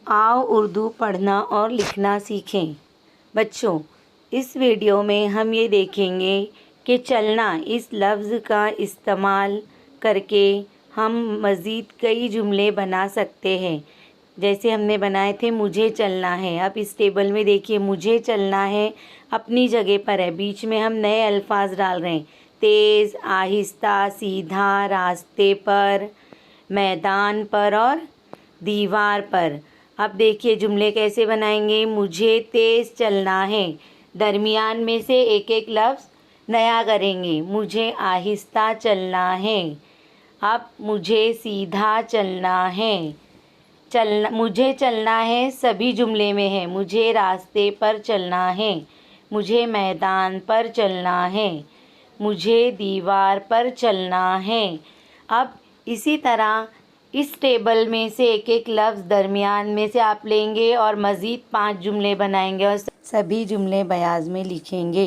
आओ उर्दू पढ़ना और लिखना सीखें। बच्चों, इस वीडियो में हम ये देखेंगे कि चलना इस लफ्ज़ का इस्तेमाल करके हम मज़ीद कई जुमले बना सकते हैं। जैसे हमने बनाए थे मुझे चलना है। अब इस टेबल में देखिए मुझे चलना है अपनी जगह पर है, बीच में हम नए अल्फाज डाल रहे हैं। तेज़, आहिस्ता, सीधा, रास्ते पर, मैदान पर और दीवार पर। अब देखिए जुमले कैसे बनाएंगे। मुझे तेज़ चलना है, दरमियान में से एक एक लफ्ज़ नया करेंगे। मुझे आहिस्ता चलना है। अब मुझे सीधा चलना है। मुझे चलना है सभी जुमले में है। मुझे रास्ते पर चलना है। मुझे मैदान पर चलना है। मुझे दीवार पर चलना है। अब इसी तरह इस टेबल में से एक एक लफ्ज़ दरमियान में से आप लेंगे और मज़ीद 5 जुमले बनाएंगे और सभी जुमले बयाज़ में लिखेंगे।